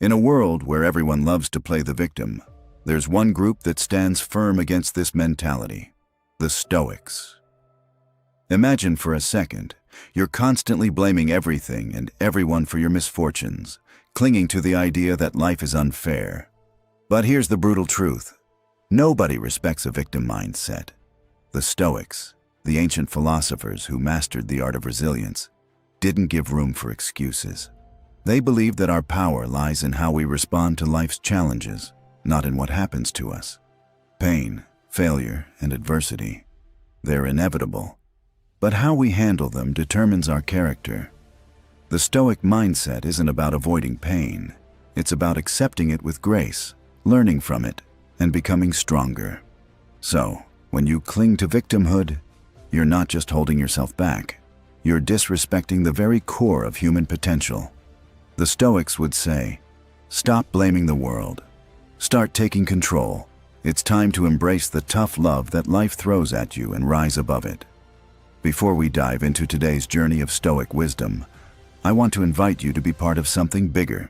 In a world where everyone loves to play the victim, there's one group that stands firm against this mentality: the Stoics. Imagine for a second, you're constantly blaming everything and everyone for your misfortunes, clinging to the idea that life is unfair. But here's the brutal truth. Nobody respects a victim mindset. The Stoics, the ancient philosophers who mastered the art of resilience, didn't give room for excuses. They believed that our power lies in how we respond to life's challenges, not in what happens to us. Pain, failure, and adversity, they're inevitable. But how we handle them determines our character. The Stoic mindset isn't about avoiding pain. It's about accepting it with grace, learning from it, and becoming stronger. So, when you cling to victimhood, you're not just holding yourself back. You're disrespecting the very core of human potential. The Stoics would say, stop blaming the world. Start taking control. It's time to embrace the tough love that life throws at you and rise above it. Before we dive into today's journey of Stoic wisdom, I want to invite you to be part of something bigger.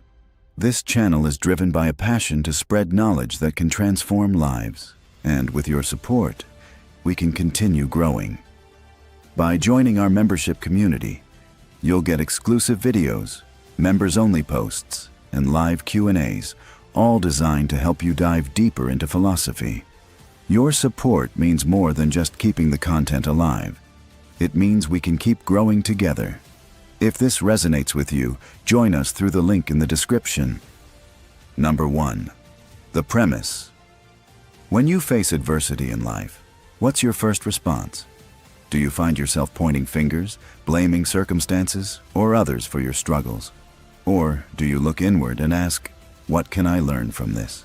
This channel is driven by a passion to spread knowledge that can transform lives, and with your support, we can continue growing. By joining our membership community, you'll get exclusive videos, members-only posts, and live Q&As, all designed to help you dive deeper into philosophy. Your support means more than just keeping the content alive. It means we can keep growing together. If this resonates with you, join us through the link in the description. Number 1. The premise. When you face adversity in life, what's your first response? Do you find yourself pointing fingers, blaming circumstances or others for your struggles? Or do you look inward and ask, what can I learn from this?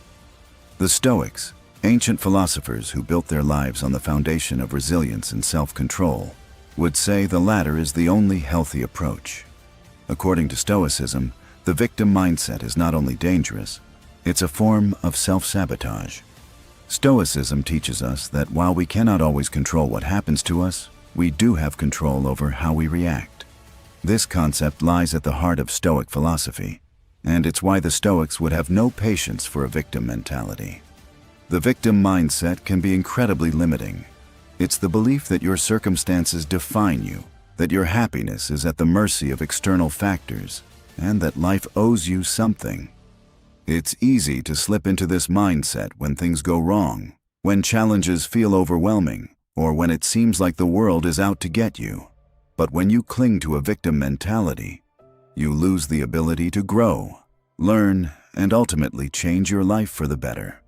The Stoics, ancient philosophers who built their lives on the foundation of resilience and self-control, would say the latter is the only healthy approach. According to Stoicism, the victim mindset is not only dangerous, it's a form of self-sabotage. Stoicism teaches us that while we cannot always control what happens to us, we do have control over how we react. This concept lies at the heart of Stoic philosophy, and it's why the Stoics would have no patience for a victim mentality. The victim mindset can be incredibly limiting. It's the belief that your circumstances define you, that your happiness is at the mercy of external factors, and that life owes you something. It's easy to slip into this mindset when things go wrong, when challenges feel overwhelming, or when it seems like the world is out to get you. But when you cling to a victim mentality, you lose the ability to grow, learn, and ultimately change your life for the better.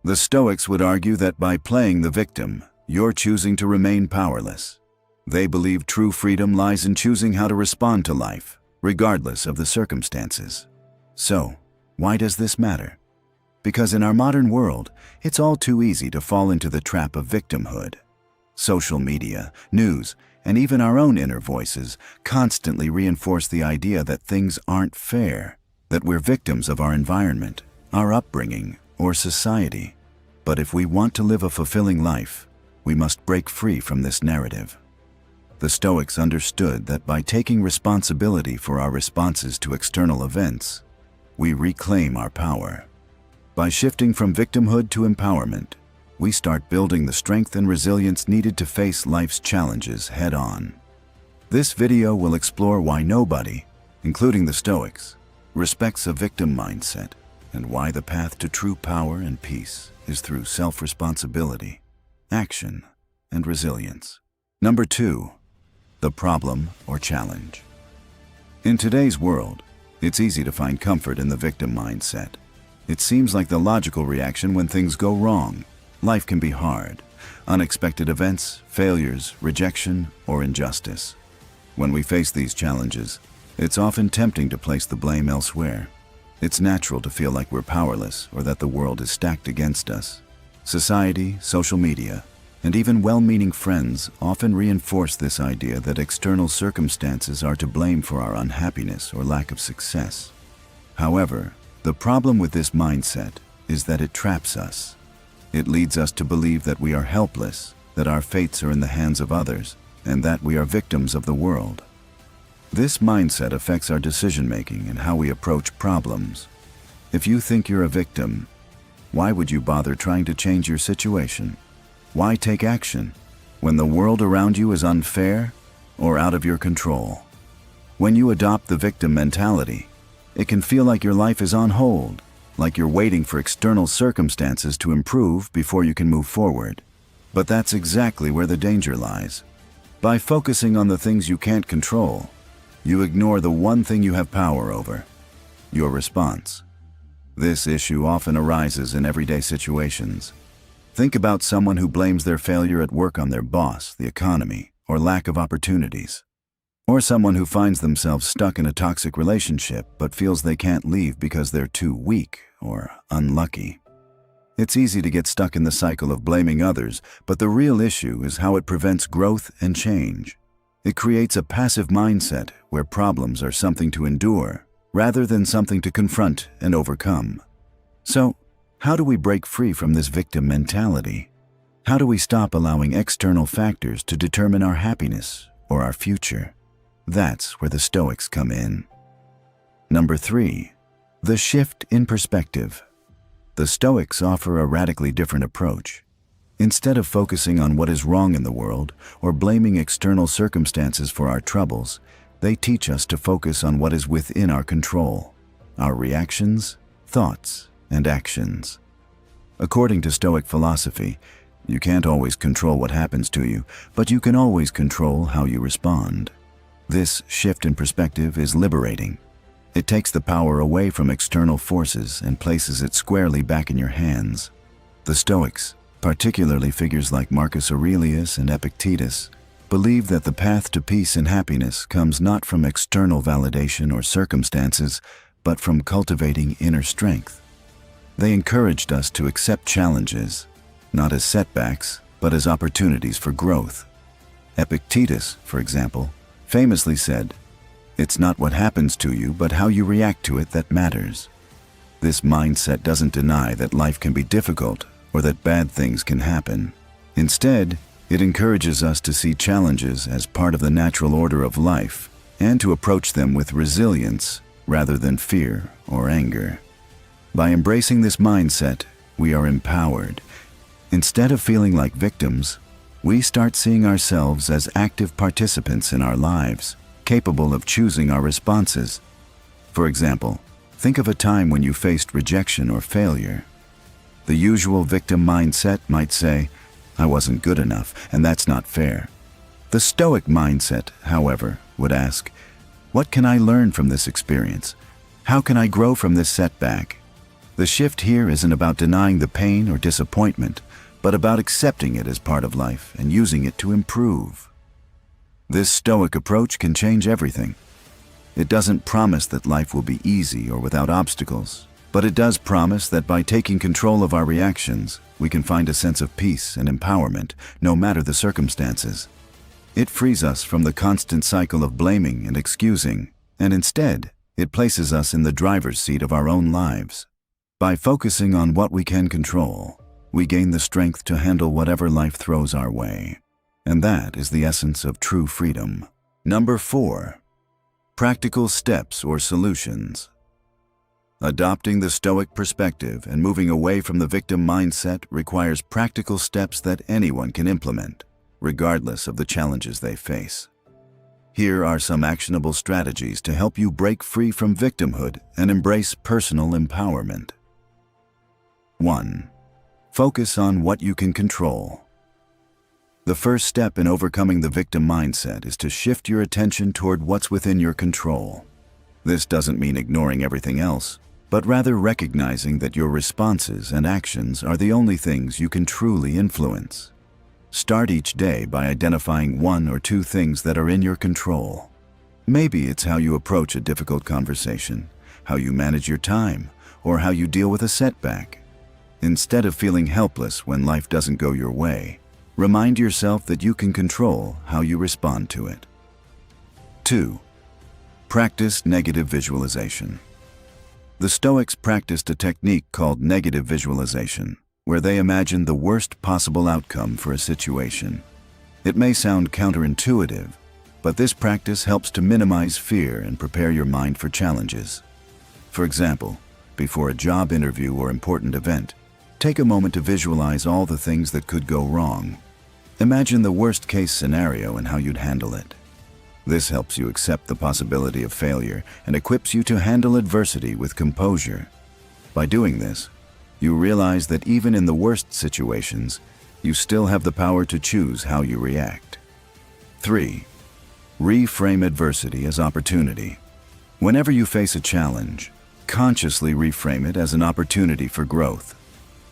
The Stoics would argue that by playing the victim, you're choosing to remain powerless. They believe true freedom lies in choosing how to respond to life, regardless of the circumstances. So, why does this matter? Because in our modern world, it's all too easy to fall into the trap of victimhood. Social media, news, and even our own inner voices constantly reinforce the idea that things aren't fair, that we're victims of our environment, our upbringing, or society. But if we want to live a fulfilling life, we must break free from this narrative. The Stoics understood that by taking responsibility for our responses to external events, we reclaim our power. By shifting from victimhood to empowerment, we start building the strength and resilience needed to face life's challenges head-on. This video will explore why nobody, including the Stoics, respects a victim mindset, and why the path to true power and peace is through self-responsibility, action, and resilience. Number 2. The problem or challenge. In today's world, it's easy to find comfort in the victim mindset. It seems like the logical reaction when things go wrong. Life can be hard. Unexpected events, failures, rejection, or injustice. When we face these challenges, it's often tempting to place the blame elsewhere. It's natural to feel like we're powerless or that the world is stacked against us. Society, social media, and even well-meaning friends often reinforce this idea that external circumstances are to blame for our unhappiness or lack of success. However, the problem with this mindset is that it traps us. It leads us to believe that we are helpless, that our fates are in the hands of others, and that we are victims of the world. This mindset affects our decision-making and how we approach problems. If you think you're a victim, why would you bother trying to change your situation? Why take action when the world around you is unfair or out of your control? When you adopt the victim mentality, it can feel like your life is on hold, like you're waiting for external circumstances to improve before you can move forward. But that's exactly where the danger lies. By focusing on the things you can't control, you ignore the one thing you have power over: your response. This issue often arises in everyday situations. Think about someone who blames their failure at work on their boss, the economy, or lack of opportunities. Or someone who finds themselves stuck in a toxic relationship but feels they can't leave because they're too weak or unlucky. It's easy to get stuck in the cycle of blaming others, but the real issue is how it prevents growth and change. It creates a passive mindset where problems are something to endure rather than something to confront and overcome. So, how do we break free from this victim mentality? How do we stop allowing external factors to determine our happiness or our future? That's where the Stoics come in. Number 3, the shift in perspective. The Stoics offer a radically different approach. Instead of focusing on what is wrong in the world or blaming external circumstances for our troubles, they teach us to focus on what is within our control: our reactions, thoughts, and actions. According to Stoic philosophy, you can't always control what happens to you, but you can always control how you respond. This shift in perspective is liberating. It takes the power away from external forces and places it squarely back in your hands. The Stoics, particularly figures like Marcus Aurelius and Epictetus, believe that the path to peace and happiness comes not from external validation or circumstances, but from cultivating inner strength. They encouraged us to accept challenges, not as setbacks, but as opportunities for growth. Epictetus, for example, famously said, "It's not what happens to you, but how you react to it that matters." This mindset doesn't deny that life can be difficult or that bad things can happen. Instead, it encourages us to see challenges as part of the natural order of life and to approach them with resilience rather than fear or anger. By embracing this mindset, we are empowered. Instead of feeling like victims, we start seeing ourselves as active participants in our lives, capable of choosing our responses. For example, think of a time when you faced rejection or failure. The usual victim mindset might say, "I wasn't good enough, and that's not fair." The Stoic mindset, however, would ask, "What can I learn from this experience? How can I grow from this setback?" The shift here isn't about denying the pain or disappointment, but about accepting it as part of life and using it to improve. This Stoic approach can change everything. It doesn't promise that life will be easy or without obstacles, but it does promise that by taking control of our reactions, we can find a sense of peace and empowerment, no matter the circumstances. It frees us from the constant cycle of blaming and excusing, and instead, it places us in the driver's seat of our own lives. By focusing on what we can control, we gain the strength to handle whatever life throws our way. And that is the essence of true freedom. Number 4, practical steps or solutions. Adopting the Stoic perspective and moving away from the victim mindset requires practical steps that anyone can implement, regardless of the challenges they face. Here are some actionable strategies to help you break free from victimhood and embrace personal empowerment. 1. Focus on what you can control. The first step in overcoming the victim mindset is to shift your attention toward what's within your control. This doesn't mean ignoring everything else, but rather recognizing that your responses and actions are the only things you can truly influence. Start each day by identifying 1 or 2 things that are in your control. Maybe it's how you approach a difficult conversation, how you manage your time, or how you deal with a setback. Instead of feeling helpless when life doesn't go your way, remind yourself that you can control how you respond to it. 2. Practice negative visualization. The Stoics practiced a technique called negative visualization, where they imagined the worst possible outcome for a situation. It may sound counterintuitive, but this practice helps to minimize fear and prepare your mind for challenges. For example, before a job interview or important event, take a moment to visualize all the things that could go wrong. Imagine the worst-case scenario and how you'd handle it. This helps you accept the possibility of failure and equips you to handle adversity with composure. By doing this, you realize that even in the worst situations, you still have the power to choose how you react. 3. Reframe adversity as opportunity. Whenever you face a challenge, consciously reframe it as an opportunity for growth.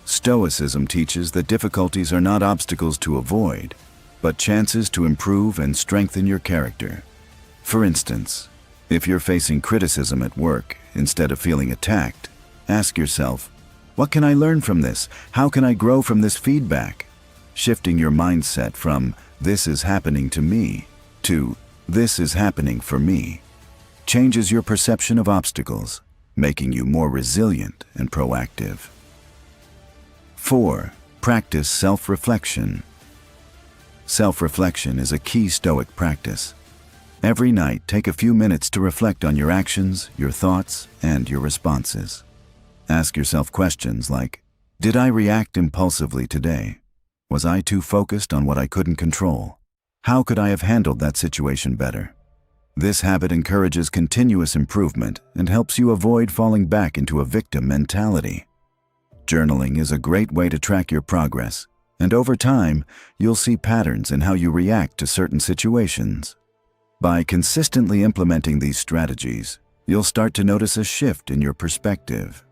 Stoicism teaches that difficulties are not obstacles to avoid, but chances to improve and strengthen your character. For instance, if you're facing criticism at work, instead of feeling attacked, ask yourself, what can I learn from this? How can I grow from this feedback? Shifting your mindset from, this is happening to me, to, this is happening for me, changes your perception of obstacles, making you more resilient and proactive. 4. Practice self-reflection. Self-reflection is a key Stoic practice. Every night, take a few minutes to reflect on your actions, your thoughts, and your responses. Ask yourself questions like, did I react impulsively today? Was I too focused on what I couldn't control? How could I have handled that situation better? This habit encourages continuous improvement and helps you avoid falling back into a victim mentality. Journaling is a great way to track your progress, and over time, you'll see patterns in how you react to certain situations. By consistently implementing these strategies, you'll start to notice a shift in your perspective.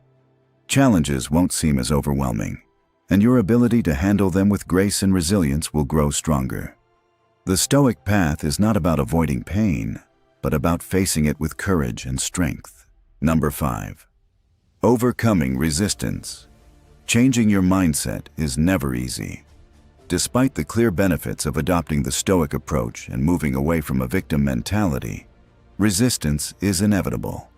Challenges won't seem as overwhelming, and your ability to handle them with grace and resilience will grow stronger. The Stoic path is not about avoiding pain, but about facing it with courage and strength. Number 5. Overcoming resistance. Changing your mindset is never easy. Despite the clear benefits of adopting the Stoic approach and moving away from a victim mentality, resistance is inevitable.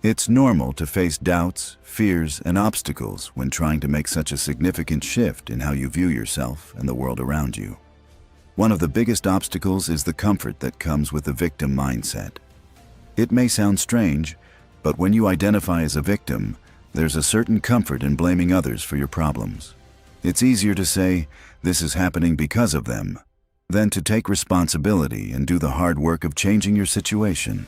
It's normal to face doubts, fears, and obstacles when trying to make such a significant shift in how you view yourself and the world around you. One of the biggest obstacles is the comfort that comes with the victim mindset. It may sound strange, but when you identify as a victim, there's a certain comfort in blaming others for your problems. It's easier to say, this is happening because of them, than to take responsibility and do the hard work of changing your situation.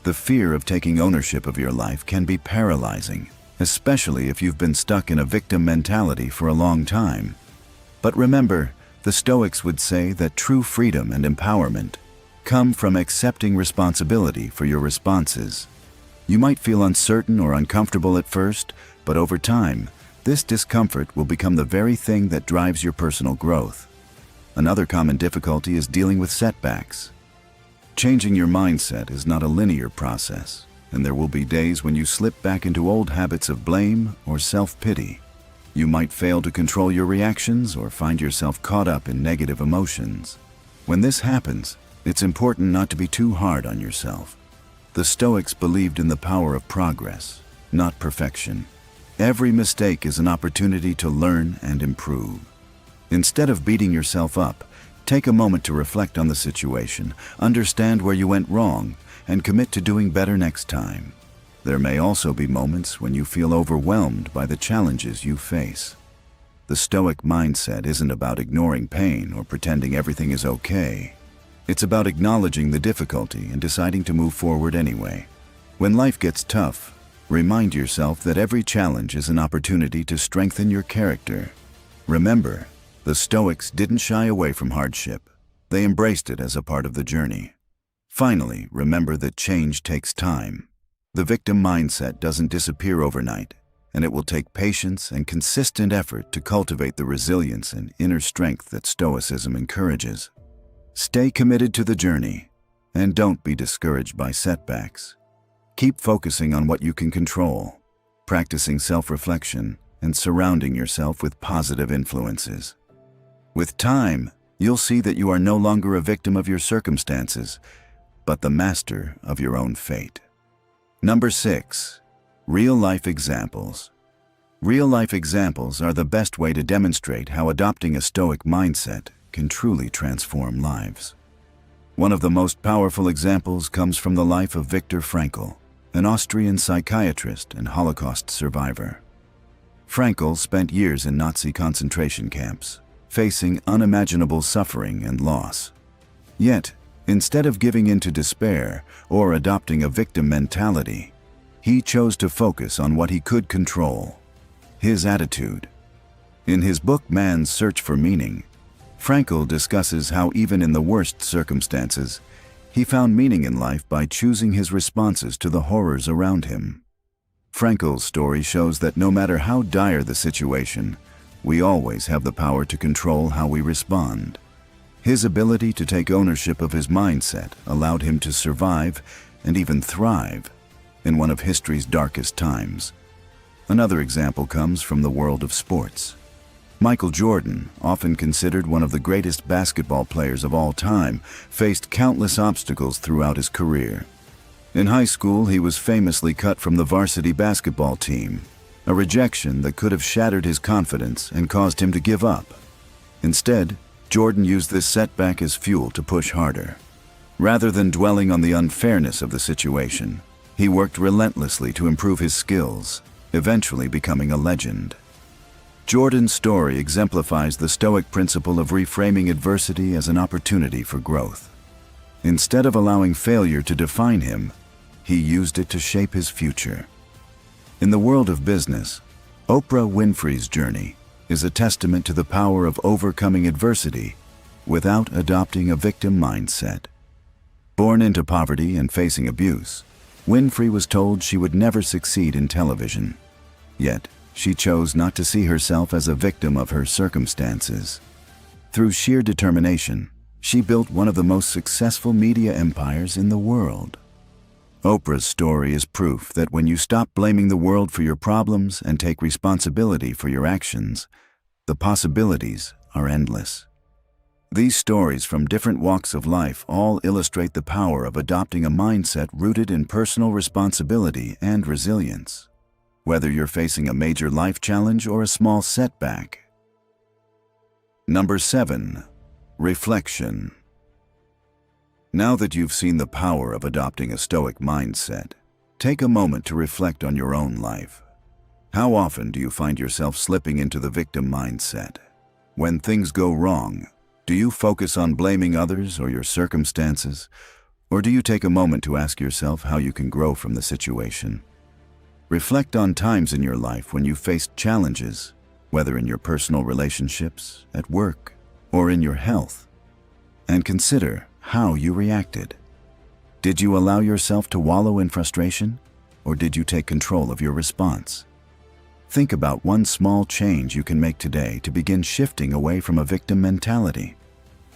The fear of taking ownership of your life can be paralyzing, especially if you've been stuck in a victim mentality for a long time. But remember, the Stoics would say that true freedom and empowerment come from accepting responsibility for your responses. You might feel uncertain or uncomfortable at first, but over time, this discomfort will become the very thing that drives your personal growth. Another common difficulty is dealing with setbacks. Changing your mindset is not a linear process, and there will be days when you slip back into old habits of blame or self-pity. You might fail to control your reactions or find yourself caught up in negative emotions. When this happens, it's important not to be too hard on yourself. The Stoics believed in the power of progress, not perfection. Every mistake is an opportunity to learn and improve. Instead of beating yourself up, take a moment to reflect on the situation, understand where you went wrong, and commit to doing better next time. There may also be moments when you feel overwhelmed by the challenges you face. The Stoic mindset isn't about ignoring pain or pretending everything is okay. It's about acknowledging the difficulty and deciding to move forward anyway. When life gets tough, remind yourself that every challenge is an opportunity to strengthen your character. Remember, the Stoics didn't shy away from hardship. They embraced it as a part of the journey. Finally, remember that change takes time. The victim mindset doesn't disappear overnight, and it will take patience and consistent effort to cultivate the resilience and inner strength that Stoicism encourages. Stay committed to the journey, and don't be discouraged by setbacks. Keep focusing on what you can control, practicing self-reflection, and surrounding yourself with positive influences. With time, you'll see that you are no longer a victim of your circumstances, but the master of your own fate. Number 6. Real-life examples. Real-life examples are the best way to demonstrate how adopting a Stoic mindset can truly transform lives. One of the most powerful examples comes from the life of Viktor Frankl, an Austrian psychiatrist and Holocaust survivor. Frankl spent years in Nazi concentration camps, facing unimaginable suffering and loss. Yet, instead of giving in to despair or adopting a victim mentality, he chose to focus on what he could control: his attitude. In his book Man's Search for Meaning, Frankl discusses how even in the worst circumstances, he found meaning in life by choosing his responses to the horrors around him. Frankl's story shows that no matter how dire the situation, we always have the power to control how we respond. His ability to take ownership of his mindset allowed him to survive and even thrive in one of history's darkest times. Another example comes from the world of sports. Michael Jordan, often considered one of the greatest basketball players of all time, faced countless obstacles throughout his career. In high school, he was famously cut from the varsity basketball team, a rejection that could have shattered his confidence and caused him to give up. Instead, Jordan used this setback as fuel to push harder. Rather than dwelling on the unfairness of the situation, he worked relentlessly to improve his skills, eventually becoming a legend. Jordan's story exemplifies the Stoic principle of reframing adversity as an opportunity for growth. Instead of allowing failure to define him, he used it to shape his future. In the world of business, Oprah Winfrey's journey is a testament to the power of overcoming adversity without adopting a victim mindset. Born into poverty and facing abuse, Winfrey was told she would never succeed in television. Yet, she chose not to see herself as a victim of her circumstances. Through sheer determination, she built one of the most successful media empires in the world. Oprah's story is proof that when you stop blaming the world for your problems and take responsibility for your actions, the possibilities are endless. These stories from different walks of life all illustrate the power of adopting a mindset rooted in personal responsibility and resilience, whether you're facing a major life challenge or a small setback. Number 7. Reflection. Now that you've seen the power of adopting a Stoic mindset, take a moment to reflect on your own life. How often do you find yourself slipping into the victim mindset? When things go wrong, do you focus on blaming others or your circumstances, or do you take a moment to ask yourself how you can grow from the situation? Reflect on times in your life when you faced challenges, whether in your personal relationships, at work, or in your health, and consider how you reacted. Did you allow yourself to wallow in frustration, or did you take control of your response? Think about one small change you can make today to begin shifting away from a victim mentality.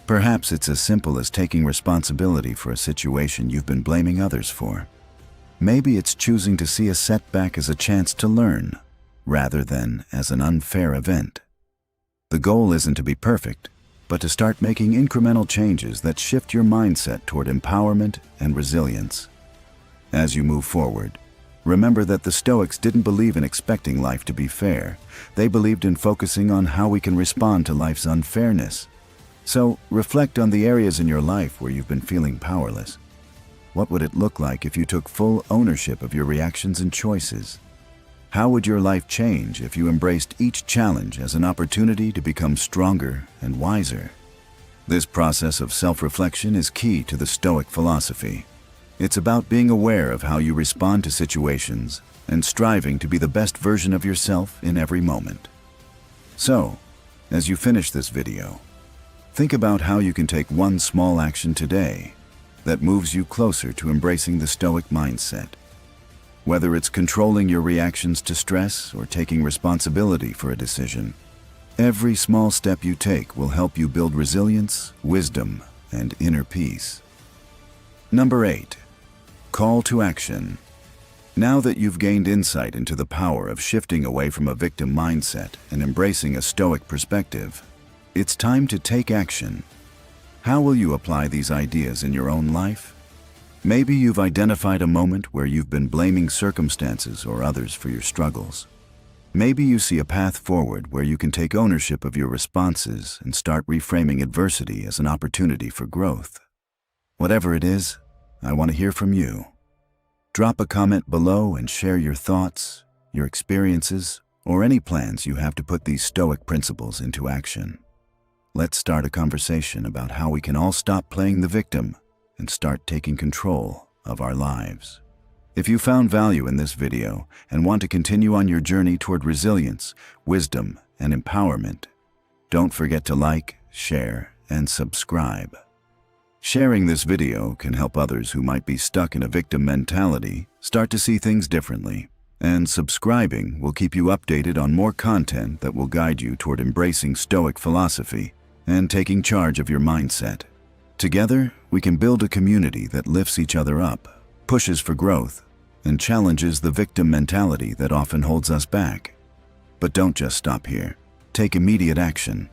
Perhaps it's as simple as taking responsibility for a situation you've been blaming others for. Maybe it's choosing to see a setback as a chance to learn, rather than as an unfair event. The goal isn't to be perfect, but to start making incremental changes that shift your mindset toward empowerment and resilience. As you move forward, remember that the Stoics didn't believe in expecting life to be fair. They believed in focusing on how we can respond to life's unfairness. So, reflect on the areas in your life where you've been feeling powerless. What would it look like if you took full ownership of your reactions and choices? How would your life change if you embraced each challenge as an opportunity to become stronger and wiser? This process of self-reflection is key to the Stoic philosophy. It's about being aware of how you respond to situations and striving to be the best version of yourself in every moment. So, as you finish this video, think about how you can take one small action today that moves you closer to embracing the Stoic mindset. Whether it's controlling your reactions to stress or taking responsibility for a decision, every small step you take will help you build resilience, wisdom, and inner peace. Number 8. Call to action. Now that you've gained insight into the power of shifting away from a victim mindset and embracing a Stoic perspective, it's time to take action. How will you apply these ideas in your own life? Maybe you've identified a moment where you've been blaming circumstances or others for your struggles. Maybe you see a path forward where you can take ownership of your responses and start reframing adversity as an opportunity for growth. Whatever it is, I want to hear from you. Drop a comment below and share your thoughts, your experiences, or any plans you have to put these Stoic principles into action. Let's start a conversation about how we can all stop playing the victim and start taking control of our lives. If you found value in this video and want to continue on your journey toward resilience, wisdom, and empowerment, don't forget to like, share, and subscribe. Sharing this video can help others who might be stuck in a victim mentality start to see things differently, and subscribing will keep you updated on more content that will guide you toward embracing Stoic philosophy and taking charge of your mindset. Together, we can build a community that lifts each other up, pushes for growth, and challenges the victim mentality that often holds us back. But don't just stop here. Take immediate action.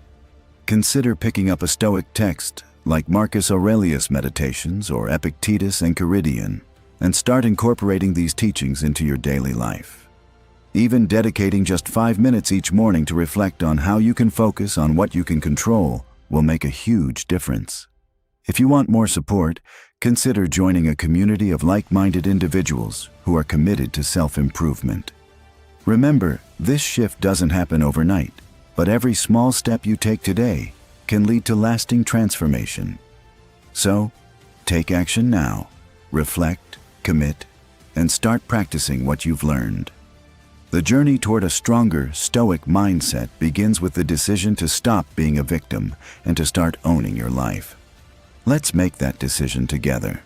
Consider picking up a Stoic text like Marcus Aurelius' Meditations or Epictetus and and start incorporating these teachings into your daily life. Even dedicating just 5 minutes each morning to reflect on how you can focus on what you can control will make a huge difference. If you want more support, consider joining a community of like-minded individuals who are committed to self-improvement. Remember, this shift doesn't happen overnight, but every small step you take today can lead to lasting transformation. So, take action now, reflect, commit, and start practicing what you've learned. The journey toward a stronger, Stoic mindset begins with the decision to stop being a victim and to start owning your life. Let's make that decision together.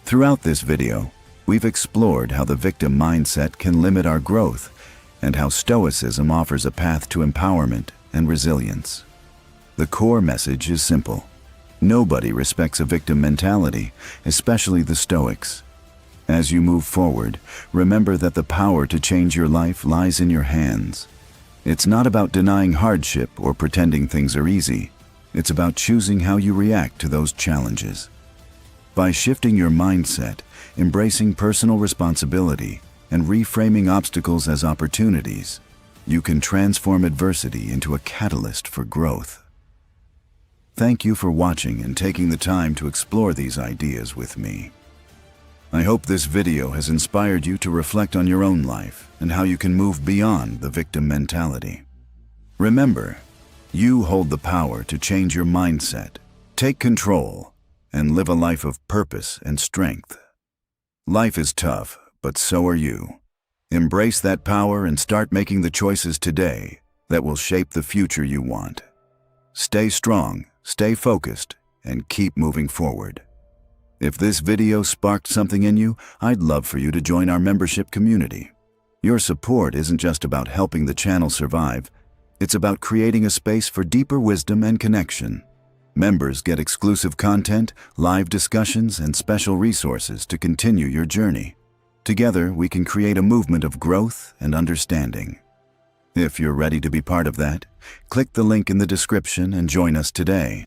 Throughout this video, we've explored how the victim mindset can limit our growth and how Stoicism offers a path to empowerment and resilience. The core message is simple. Nobody respects a victim mentality, especially the Stoics. As you move forward, remember that the power to change your life lies in your hands. It's not about denying hardship or pretending things are easy. It's about choosing how you react to those challenges. By shifting your mindset, embracing personal responsibility, and reframing obstacles as opportunities, you can transform adversity into a catalyst for growth. Thank you for watching and taking the time to explore these ideas with me. I hope this video has inspired you to reflect on your own life and how you can move beyond the victim mentality. Remember, you hold the power to change your mindset, take control, and live a life of purpose and strength. Life is tough, but so are you. Embrace that power and start making the choices today that will shape the future you want. Stay strong, stay focused, and keep moving forward. If this video sparked something in you, I'd love for you to join our membership community. Your support isn't just about helping the channel survive, it's about creating a space for deeper wisdom and connection. Members get exclusive content, live discussions, and special resources to continue your journey. Together, we can create a movement of growth and understanding. If you're ready to be part of that, click the link in the description and join us today.